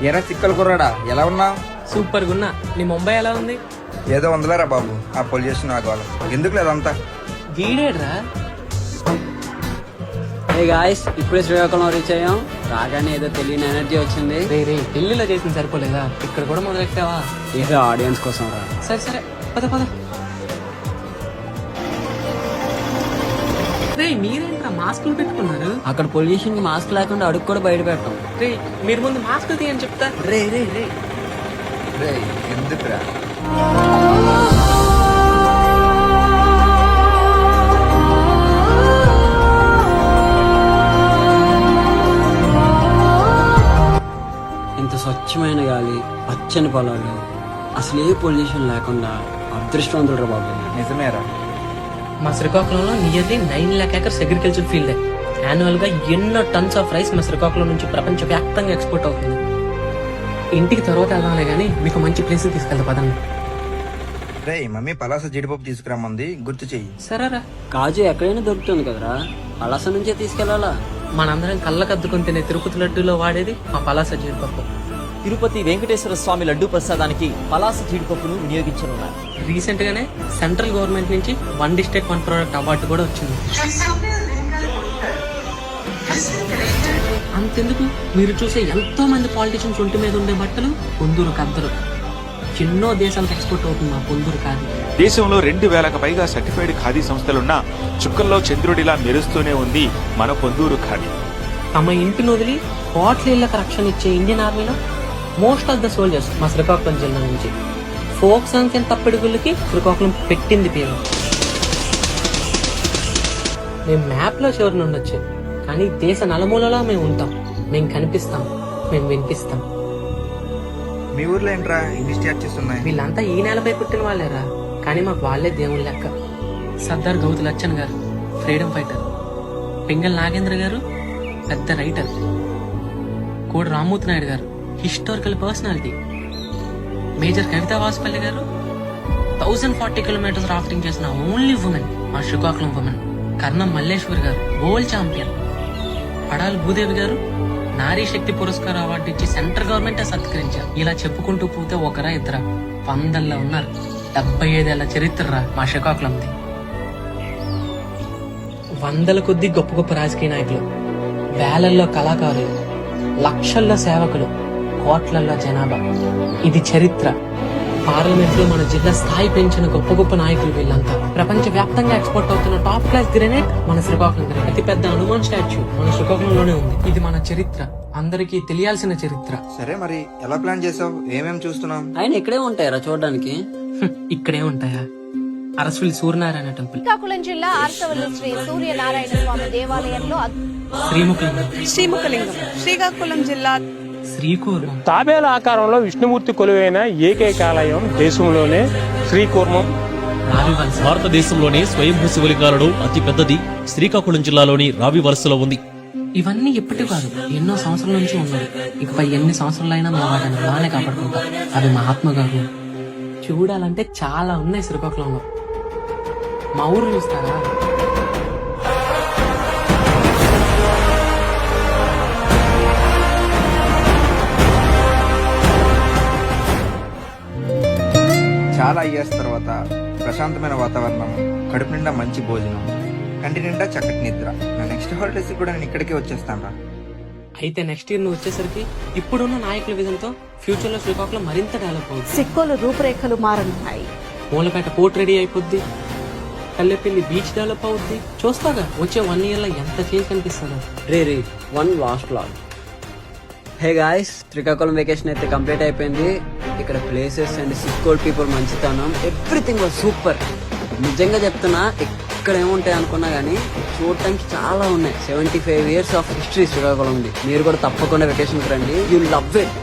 ఏరా చిక్కలు కుర్రాడా, ఎలా ఉన్నావు? సూపర్ గున్నా. నీ ముంబై ఎలా ఉంది? ఏదో ఉందిలేరా బాబు, ఆ పొల్యూషన్ ఆగవాలి ఎందుకు లేదంతా. వీడేడ్రా. గాయస్ ఇప్పుడే శ్రీకాకుళం రీచ్ అయ్యాం. రాగానే ఏదో తెలియని ఎనర్జీ వచ్చింది. రే ఢిల్లీలో చేసిన సరిపోలేదా, ఇక్కడ కూడా మొదలెట్టావా? ఏదో ఆడియన్స్ కోసం రా. సరే సరే పద పద. రే మీరేంట్రా మాస్కులు పెట్టుకున్నారు? అక్కడ పొల్యూషన్ కి మాస్క్ లేకుండా అడుగు కూడా బయట పెట్టాం. రే మీరు ముందు మాస్కులు తీయని చెప్తా. రే రే రే రే ఎందుకురా? ఇంత స్వచ్ఛమైన గాలి, పచ్చని పొలాలు, అసలు ఏ పొల్యూషన్ లేకుండా అదృష్టవంతుడు బాబు. నిజమేరా. మా శ్రీకాకుళంలో nearly 9 lakh acres agriculture field. Annual గా ఎన్నో టన్స్ ఆఫ్ రైస్ మా శ్రీకాకుళం నుంచి ప్రపంచ వ్యాప్తంగా ఎక్స్పోర్ట్ అవుతుంది. ఇంటికి తర్వాత వెళ్దాంలే గానీ మీకు మంచి ప్లేస్ తీసుకెళ్తా పదండి. రే మమ్మీ పలాస జీడిపప్పు తీసుకురమ్మంది, గుర్తు చెయ్యి. సరేరా. కాజు ఎక్కడైనా దొరుకుతుంది కదరా, పలాస నుంచే తీసుకెళ్లాలా. మనందరం కళ్ళకద్దుకుని తినే తిరుపతి లడ్డూలో వాడేది మా పలాస జీడిపప్పు. తిరుపతి వెంకటేశ్వర స్వామి లడ్డూ ప్రసాదానికి పలాస జీడిపప్పును వినియోగించనున్నారు. రీసెంట్ గానే సెంట్రల్ గవర్నమెంట్ నుంచి 1 district 1 product అవార్డు కూడా వచ్చింది. అంతెందుకు, మీరు చూసే ఎంతో మంది పాలిటిషియన్స్ ఒంటి మీద ఉండే బట్టలు పొందూరు కద్దరు. ఎన్నో దేశాలకు ఎక్స్పోర్ట్ అవుతుంది మా పొందూరు ఖాదీ. దేశంలో 2000కు పైగా సర్టిఫైడ్ ఖాదీ సంస్థలున్నా చుక్కల్లో చంద్రుడిలా మెరుస్తూనే ఉంది మన పొందూరు ఖాదీ. తమ ఇంటిని వదిలి కోట్ల ఇళ్లకు రక్షణ ఇచ్చే ఇండియన్ ఆర్మీలో మోస్ట్ ఆఫ్ ద సోల్జర్స్ మా శ్రీకాకుళం జిల్లా నుంచి. ఫోక్ సాంగ్స్ అండ్ తప్పిడుగులకి శ్రీకాకుళం పెట్టింది పేరు. మేము మ్యాప్ లో చివరి ఉండొచ్చు, కానీ దేశ నలుమూలలో మేము ఉంటాం. మేము కనిపిస్తాం, మేము వినిపిస్తాం. మీ ఊర్లో ఏంట్రా ఇన్ని స్టాచ్యూస్ ఉన్నాయి? వీళ్ళంతా ఈ నేలపై పుట్టిన వాళ్ళేరా, కానీ మాకు వాళ్ళే దేవుళ్ళ లెక్క. సర్దార్ గౌతు లచ్చన్ గారు ఫ్రీడమ్ ఫైటర్, పింగల్ నాగేంద్ర గారు పెద్ద రైటర్, కోడి రామ్మూర్తి నాయుడు గారు హిస్టారికల్ పర్సనాలిటీ, మేజర్ కవితా వాసుపల్లి గారు 1040 kilometers రాఫ్టింగ్ చేసిన ఓన్లీ ఉమెన్ మా శ్రీకాకుళం ఉమెన్, కర్ణం మల్లేశ్వరి గారు వరల్డ్ ఛాంపియన్, పడాల్ భూదేవి గారు నారీ శక్తి పురస్కార్ అవార్డు ఇచ్చి సెంట్రల్ గవర్నమెంట్ సత్కరించారు. ఇలా చెప్పుకుంటూ పోతే ఒకరా ఇద్దరా 100 ఉన్నారు. 75 ఏళ్ల చరిత్ర మా శ్రీకాకుళంది. 100 కొద్ది గొప్ప గొప్ప రాజకీయ నాయకులు, వేలల్లో కళాకారులు, లక్షల్లో సేవకులు, కోట్లల్లో జనాభా. ఇది చరిత్ర. పార్లమెంట్ లో మన జిల్లా స్థాయి పెంచిన గొప్ప గొప్ప నాయకులు వీళ్ళంతా. ప్రపంచ వ్యాప్తంగా ఎక్స్పోర్ట్ అవుతున్న టాప్ క్లాస్ గ్రెనేట్ మన శ్రీకాకుళం గ్రెనేట్. అతి పెద్ద హనుమాన్ స్టాచ్యూ మన శ్రీకాకుళంలోనే ఉంది. ఇది మన చరిత్ర, అందరికీ తెలియాల్సిన చరిత్ర. సరే మరి ఎలా ప్లాన్ చేసావు? ఏమేం చూస్తున్నాం? ఆయన ఇక్కడే ఉంటాయరా చూడడానికి? ఇక్కడే ఉంటాయా? అరస్విల్ సూర్యనారాయణ టెంపుల్, శ్రీకాకుళం జిల్లా ఆర్సవల్లి శ్రీ సూర్యనారాయణ స్వామి దేవాలయంలో శ్రీముఖలింగం, శ్రీకాకుళం జిల్లా శ్రీకూర్మం, తాబేల ఆకారంలో విష్ణుమూర్తి కొలువైన ఏకైక ఆలయం దేశంలోనే శ్రీకూర్మం. రావివలస, భారతదేశంలోనే స్వయంభూ శివలింగాలలో అతి పెద్దది శ్రీకాకుళం జిల్లాలోని రావి వలసలో ఉంది. ఇవన్నీ ఎప్పటి కాదు, ఎన్నో సంవత్సరాల నుంచి ఉన్నాయి. ఇకపై ఎన్ని సంవత్సరాలైనా మేము వాటిని అలానే కాపాడుకుంటాం. అవి మా ఆత్మగారు. చూడాలంటే చాలా ఉన్నాయి శ్రీకాకుళంలో. మా ఊరు చూస్తారా? చాలా ఇయర్స్ తర్వాత ప్రశాంతమైన వాతావరణం, కడుపు నిండా మంచి భోజనం, కంటి నిండా చక్కటి నిద్ర. నా నెక్స్ట్ హాలిడేస్ కూడా నేను ఇక్కడికే వచ్చేస్తాను. అయితే నెక్స్ట్ ఇయర్ నువ్వు వచ్చేసరికి ఇప్పుడున్న నాయకుల విధంతో ఫ్యూచర్ లో శ్రీకాకుళం మరింత డెవలప్ అవుతుంది. సిక్కోలు రూపురేఖలు మారనున్నాయి. మూలపేట పోర్ట్ రెడీ అయిపోద్ది, కల్లెపల్లి బీచ్ డెవలప్ అవుద్ది. చూస్తాగా వచ్చే 1 year లో ఎంత చేంజ్ కనిపిస్తుందో. రే one last log. Hey guys, Srikakulam vacation అయితే కంప్లీట్ అయిపోయింది. ఇక్కడ ప్లేసెస్ అండ్ సిక్కోల్ పీపుల్ మంచితనం, ఎవ్రీథింగ్ వాజ్ సూపర్. నిజంగా చెప్తున్నా, ఇక్కడ ఏముంటాయి అనుకున్నా గానీ చూడటానికి చాలా ఉన్నాయి. 75 years ఆఫ్ హిస్టరీ శ్రీకాకుళం ఉంది. మీరు కూడా తప్పకుండా వెకేషన్కి రండి, యూ లవ్ ఇట్.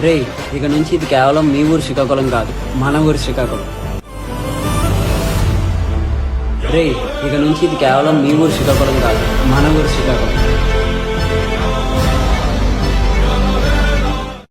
రే ఇక నుంచి ఇది కేవలం మీ ఊరు శ్రీకాకుళం కాదు, మన ఊరు శ్రీకాకుళం. ఇక నుంచి ఇది కేవలం మీ ఊరు శ్రీకాకుళం కాదు, మన ఊరు శ్రీకాకుళం.